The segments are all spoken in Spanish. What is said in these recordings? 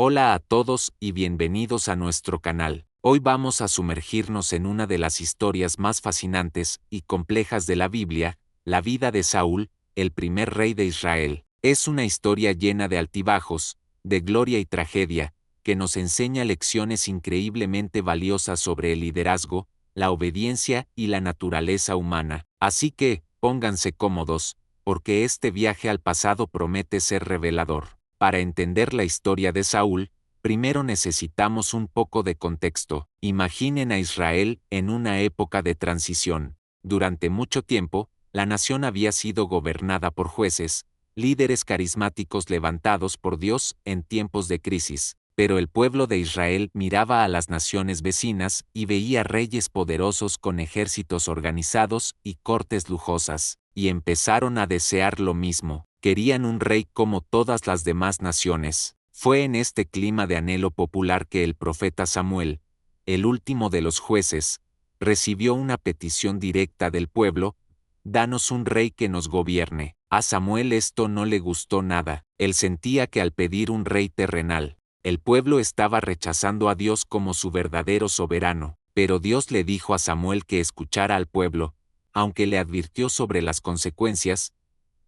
Hola a todos y bienvenidos a nuestro canal. Hoy vamos a sumergirnos en una de las historias más fascinantes y complejas de la Biblia, la vida de Saúl, el primer rey de Israel. Es una historia llena de altibajos, de gloria y tragedia, que nos enseña lecciones increíblemente valiosas sobre el liderazgo, la obediencia y la naturaleza humana. Así que, pónganse cómodos, porque este viaje al pasado promete ser revelador. Para entender la historia de Saúl, primero necesitamos un poco de contexto. Imaginen a Israel en una época de transición. Durante mucho tiempo, la nación había sido gobernada por jueces, líderes carismáticos levantados por Dios en tiempos de crisis. Pero el pueblo de Israel miraba a las naciones vecinas y veía reyes poderosos con ejércitos organizados y cortes lujosas, y empezaron a desear lo mismo. Querían un rey como todas las demás naciones. Fue en este clima de anhelo popular que el profeta Samuel, el último de los jueces, recibió una petición directa del pueblo: danos un rey que nos gobierne. A Samuel esto no le gustó nada. Él sentía que al pedir un rey terrenal, el pueblo estaba rechazando a Dios como su verdadero soberano. Pero Dios le dijo a Samuel que escuchara al pueblo, aunque le advirtió sobre las consecuencias.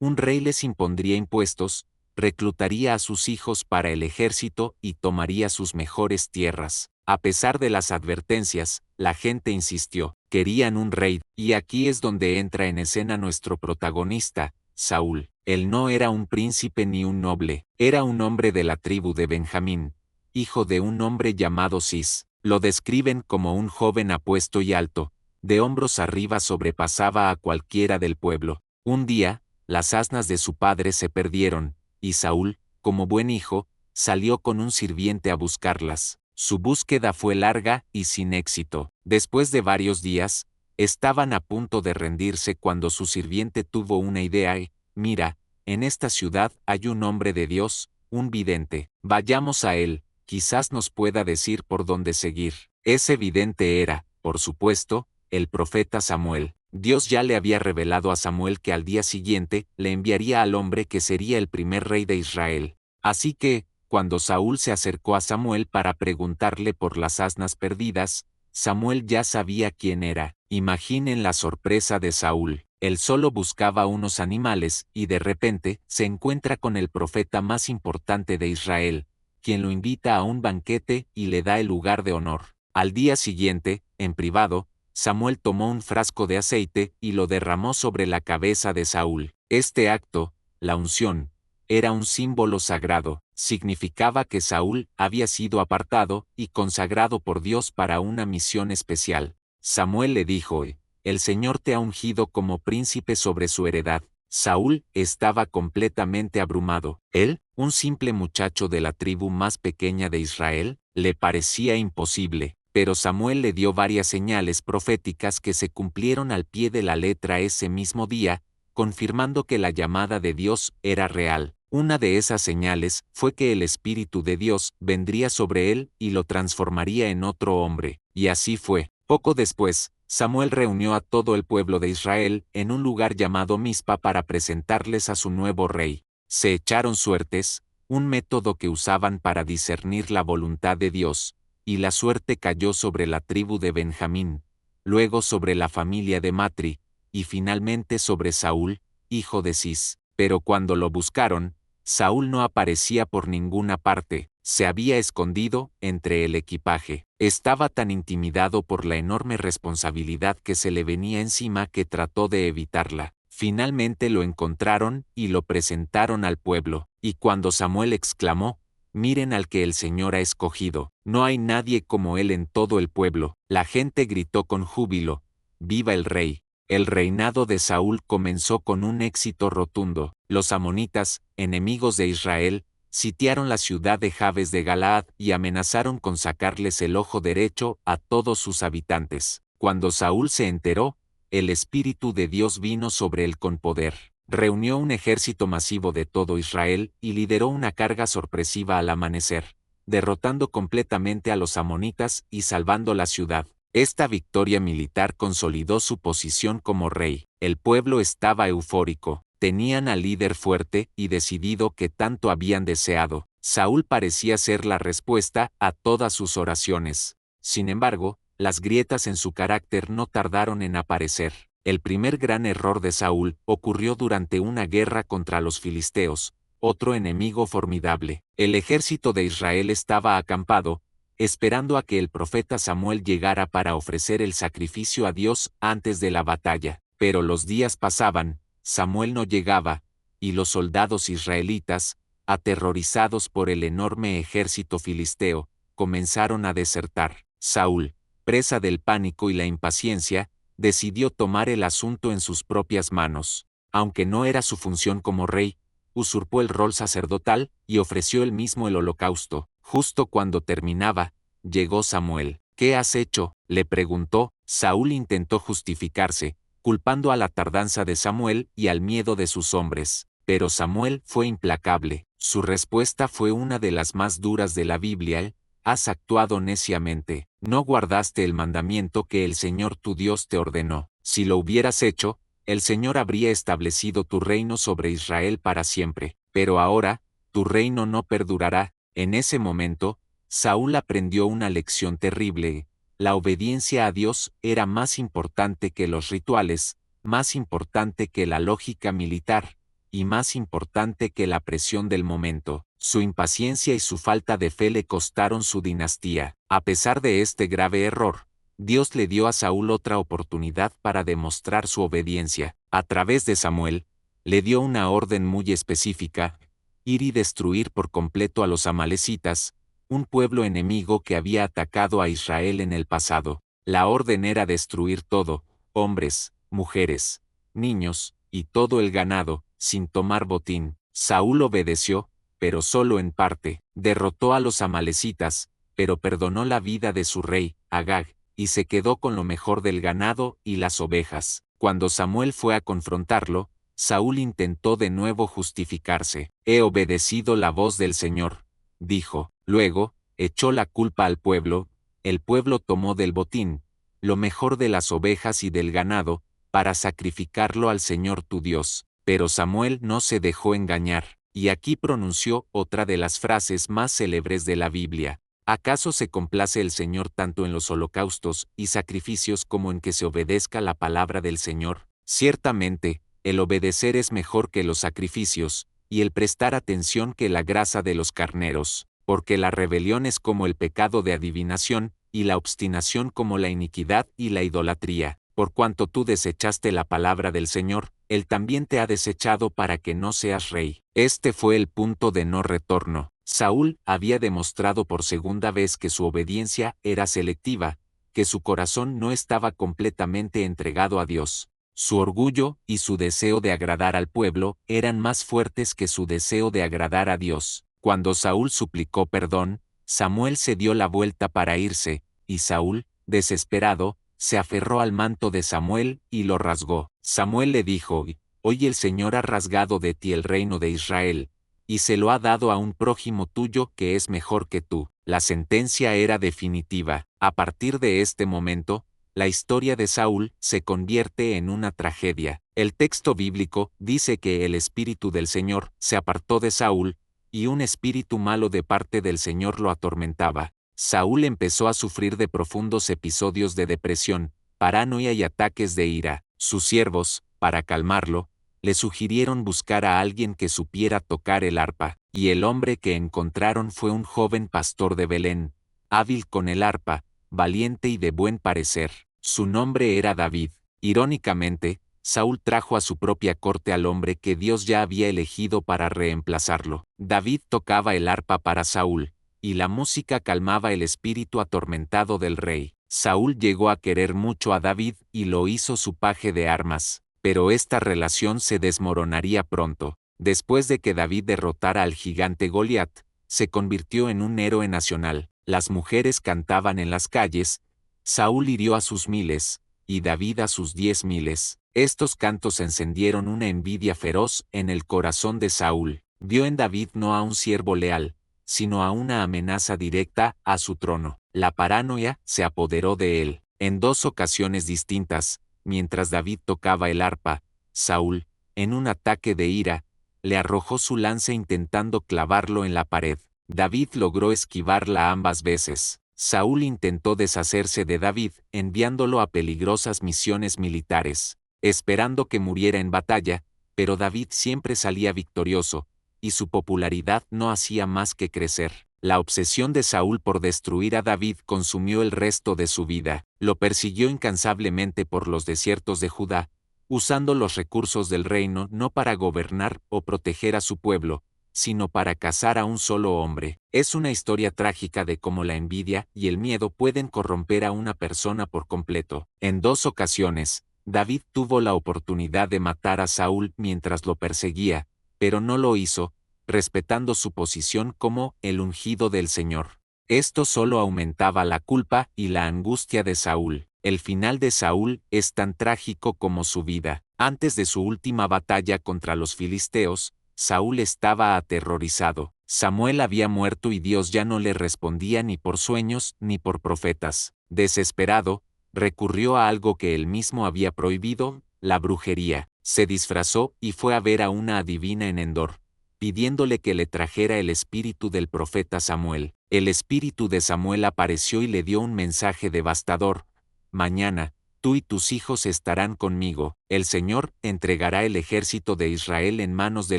Un rey les impondría impuestos, reclutaría a sus hijos para el ejército y tomaría sus mejores tierras. A pesar de las advertencias, la gente insistió. Querían un rey, y aquí es donde entra en escena nuestro protagonista, Saúl. Él no era un príncipe ni un noble, era un hombre de la tribu de Benjamín, hijo de un hombre llamado Cis. Lo describen como un joven apuesto y alto, de hombros arriba sobrepasaba a cualquiera del pueblo. Un día, las asnas de su padre se perdieron, y Saúl, como buen hijo, salió con un sirviente a buscarlas. Su búsqueda fue larga y sin éxito. Después de varios días, estaban a punto de rendirse cuando su sirviente tuvo una idea y, mira, en esta ciudad hay un hombre de Dios, un vidente. Vayamos a él, quizás nos pueda decir por dónde seguir. Ese vidente era, por supuesto, el profeta Samuel. Dios ya le había revelado a Samuel que al día siguiente le enviaría al hombre que sería el primer rey de Israel. Así que, cuando Saúl se acercó a Samuel para preguntarle por las asnas perdidas, Samuel ya sabía quién era. Imaginen la sorpresa de Saúl. Él solo buscaba unos animales y de repente se encuentra con el profeta más importante de Israel, quien lo invita a un banquete y le da el lugar de honor. Al día siguiente, en privado, Samuel tomó un frasco de aceite y lo derramó sobre la cabeza de Saúl. Este acto, la unción, era un símbolo sagrado. Significaba que Saúl había sido apartado y consagrado por Dios para una misión especial. Samuel le dijo: el Señor te ha ungido como príncipe sobre su heredad. Saúl estaba completamente abrumado. Él, un simple muchacho de la tribu más pequeña de Israel, le parecía imposible. Pero Samuel le dio varias señales proféticas que se cumplieron al pie de la letra ese mismo día, confirmando que la llamada de Dios era real. Una de esas señales fue que el Espíritu de Dios vendría sobre él y lo transformaría en otro hombre. Y así fue. Poco después, Samuel reunió a todo el pueblo de Israel en un lugar llamado Mizpa para presentarles a su nuevo rey. Se echaron suertes, un método que usaban para discernir la voluntad de Dios, y la suerte cayó sobre la tribu de Benjamín, luego sobre la familia de Matri, y finalmente sobre Saúl, hijo de Cis. Pero cuando lo buscaron, Saúl no aparecía por ninguna parte. Se había escondido entre el equipaje. Estaba tan intimidado por la enorme responsabilidad que se le venía encima que trató de evitarla. Finalmente lo encontraron y lo presentaron al pueblo. Y cuando Samuel exclamó: miren al que el Señor ha escogido, no hay nadie como él en todo el pueblo, la gente gritó con júbilo: ¡viva el rey! El reinado de Saúl comenzó con un éxito rotundo. Los amonitas, enemigos de Israel, sitiaron la ciudad de Jabes de Galaad y amenazaron con sacarles el ojo derecho a todos sus habitantes. Cuando Saúl se enteró, el Espíritu de Dios vino sobre él con poder. Reunió un ejército masivo de todo Israel y lideró una carga sorpresiva al amanecer, derrotando completamente a los amonitas y salvando la ciudad. Esta victoria militar consolidó su posición como rey. El pueblo estaba eufórico. Tenían al líder fuerte y decidido que tanto habían deseado. Saúl parecía ser la respuesta a todas sus oraciones. Sin embargo, las grietas en su carácter no tardaron en aparecer. El primer gran error de Saúl ocurrió durante una guerra contra los filisteos, otro enemigo formidable. El ejército de Israel estaba acampado, esperando a que el profeta Samuel llegara para ofrecer el sacrificio a Dios antes de la batalla. Pero los días pasaban, Samuel no llegaba, y los soldados israelitas, aterrorizados por el enorme ejército filisteo, comenzaron a desertar. Saúl, presa del pánico y la impaciencia, decidió tomar el asunto en sus propias manos. Aunque no era su función como rey, usurpó el rol sacerdotal y ofreció él mismo el holocausto. Justo cuando terminaba, llegó Samuel. ¿Qué has hecho?, le preguntó. Saúl intentó justificarse, culpando a la tardanza de Samuel y al miedo de sus hombres. Pero Samuel fue implacable. Su respuesta fue una de las más duras de la Biblia: has actuado neciamente, no guardaste el mandamiento que el Señor tu Dios te ordenó. Si lo hubieras hecho, el Señor habría establecido tu reino sobre Israel para siempre, pero ahora, tu reino no perdurará. En ese momento, Saúl aprendió una lección terrible: la obediencia a Dios era más importante que los rituales, más importante que la lógica militar, y más importante que la presión del momento. Su impaciencia y su falta de fe le costaron su dinastía. A pesar de este grave error, Dios le dio a Saúl otra oportunidad para demostrar su obediencia. A través de Samuel, le dio una orden muy específica: ir y destruir por completo a los amalecitas, un pueblo enemigo que había atacado a Israel en el pasado. La orden era destruir todo: hombres, mujeres, niños, y todo el ganado, sin tomar botín. Saúl obedeció, pero solo en parte. Derrotó a los amalecitas, pero perdonó la vida de su rey, Agag, y se quedó con lo mejor del ganado y las ovejas. Cuando Samuel fue a confrontarlo, Saúl intentó de nuevo justificarse. He obedecido la voz del Señor, dijo. Luego, echó la culpa al pueblo. El pueblo tomó del botín, lo mejor de las ovejas y del ganado, para sacrificarlo al Señor tu Dios. Pero Samuel no se dejó engañar, y aquí pronunció otra de las frases más célebres de la Biblia: ¿acaso se complace el Señor tanto en los holocaustos y sacrificios como en que se obedezca la palabra del Señor? Ciertamente, el obedecer es mejor que los sacrificios, y el prestar atención que la grasa de los carneros, porque la rebelión es como el pecado de adivinación, y la obstinación como la iniquidad y la idolatría. Por cuanto tú desechaste la palabra del Señor, Él también te ha desechado para que no seas rey. Este fue el punto de no retorno. Saúl había demostrado por segunda vez que su obediencia era selectiva, que su corazón no estaba completamente entregado a Dios. Su orgullo y su deseo de agradar al pueblo eran más fuertes que su deseo de agradar a Dios. Cuando Saúl suplicó perdón, Samuel se dio la vuelta para irse, y Saúl, desesperado, se aferró al manto de Samuel y lo rasgó. Samuel le dijo: hoy el Señor ha rasgado de ti el reino de Israel, y se lo ha dado a un prójimo tuyo que es mejor que tú. La sentencia era definitiva. A partir de este momento, la historia de Saúl se convierte en una tragedia. El texto bíblico dice que el espíritu del Señor se apartó de Saúl, y un espíritu malo de parte del Señor lo atormentaba. Saúl empezó a sufrir de profundos episodios de depresión, paranoia y ataques de ira. Sus siervos, para calmarlo, le sugirieron buscar a alguien que supiera tocar el arpa, y el hombre que encontraron fue un joven pastor de Belén, hábil con el arpa, valiente y de buen parecer. Su nombre era David. Irónicamente, Saúl trajo a su propia corte al hombre que Dios ya había elegido para reemplazarlo. David tocaba el arpa para Saúl, y la música calmaba el espíritu atormentado del rey. Saúl llegó a querer mucho a David y lo hizo su paje de armas, pero esta relación se desmoronaría pronto. Después de que David derrotara al gigante Goliat, se convirtió en un héroe nacional. Las mujeres cantaban en las calles: Saúl hirió a sus miles, y David a sus 10.000. Estos cantos encendieron una envidia feroz en el corazón de Saúl. Vio en David no a un siervo leal, sino a una amenaza directa a su trono. La paranoia se apoderó de él. En 2 ocasiones distintas, mientras David tocaba el arpa, Saúl, en un ataque de ira, le arrojó su lanza intentando clavarlo en la pared. David logró esquivarla ambas veces. Saúl intentó deshacerse de David, enviándolo a peligrosas misiones militares, esperando que muriera en batalla, pero David siempre salía victorioso, y su popularidad no hacía más que crecer. La obsesión de Saúl por destruir a David consumió el resto de su vida. Lo persiguió incansablemente por los desiertos de Judá, usando los recursos del reino no para gobernar o proteger a su pueblo, sino para cazar a un solo hombre. Es una historia trágica de cómo la envidia y el miedo pueden corromper a una persona por completo. En 2 ocasiones, David tuvo la oportunidad de matar a Saúl mientras lo perseguía, pero no lo hizo, respetando su posición como el ungido del Señor. Esto solo aumentaba la culpa y la angustia de Saúl. El final de Saúl es tan trágico como su vida. Antes de su última batalla contra los filisteos, Saúl estaba aterrorizado. Samuel había muerto y Dios ya no le respondía ni por sueños ni por profetas. Desesperado, recurrió a algo que él mismo había prohibido, la brujería. Se disfrazó y fue a ver a una adivina en Endor, pidiéndole que le trajera el espíritu del profeta Samuel. El espíritu de Samuel apareció y le dio un mensaje devastador: mañana, tú y tus hijos estarán conmigo. El Señor entregará el ejército de Israel en manos de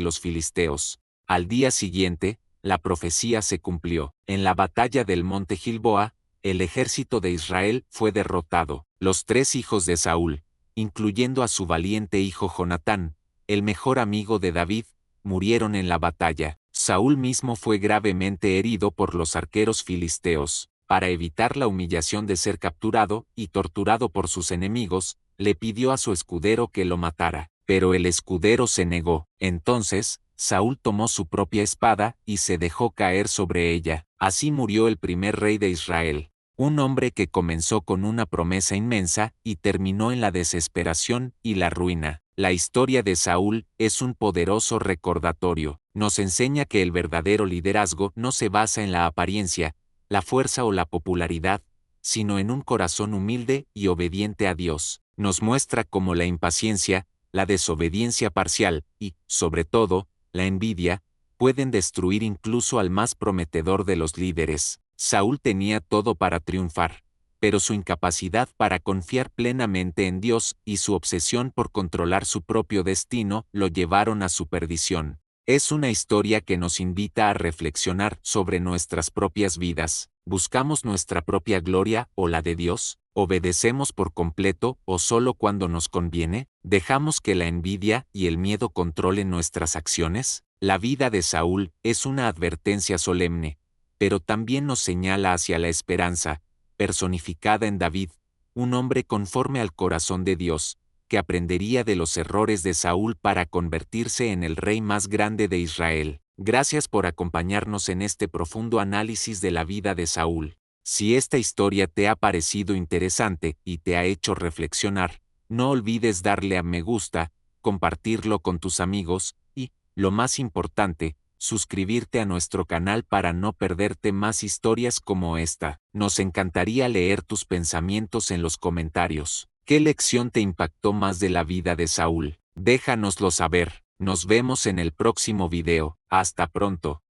los filisteos. Al día siguiente, la profecía se cumplió. En la batalla del monte Gilboa, el ejército de Israel fue derrotado. Los 3 hijos de Saúl, incluyendo a su valiente hijo Jonatán, el mejor amigo de David, murieron en la batalla. Saúl mismo fue gravemente herido por los arqueros filisteos. Para evitar la humillación de ser capturado y torturado por sus enemigos, le pidió a su escudero que lo matara, pero el escudero se negó. Entonces, Saúl tomó su propia espada y se dejó caer sobre ella. Así murió el primer rey de Israel, un hombre que comenzó con una promesa inmensa y terminó en la desesperación y la ruina. La historia de Saúl es un poderoso recordatorio. Nos enseña que el verdadero liderazgo no se basa en la apariencia, la fuerza o la popularidad, sino en un corazón humilde y obediente a Dios. Nos muestra cómo la impaciencia, la desobediencia parcial y, sobre todo, la envidia, pueden destruir incluso al más prometedor de los líderes. Saúl tenía todo para triunfar, pero su incapacidad para confiar plenamente en Dios y su obsesión por controlar su propio destino lo llevaron a su perdición. Es una historia que nos invita a reflexionar sobre nuestras propias vidas. ¿Buscamos nuestra propia gloria o la de Dios? ¿Obedecemos por completo o solo cuando nos conviene? ¿Dejamos que la envidia y el miedo controlen nuestras acciones? La vida de Saúl es una advertencia solemne, pero también nos señala hacia la esperanza, personificada en David, un hombre conforme al corazón de Dios, que aprendería de los errores de Saúl para convertirse en el rey más grande de Israel. Gracias por acompañarnos en este profundo análisis de la vida de Saúl. Si esta historia te ha parecido interesante y te ha hecho reflexionar, no olvides darle a me gusta, compartirlo con tus amigos y, lo más importante, suscribirte a nuestro canal para no perderte más historias como esta. Nos encantaría leer tus pensamientos en los comentarios. ¿Qué lección te impactó más de la vida de Saúl? Déjanoslo saber. Nos vemos en el próximo video. Hasta pronto.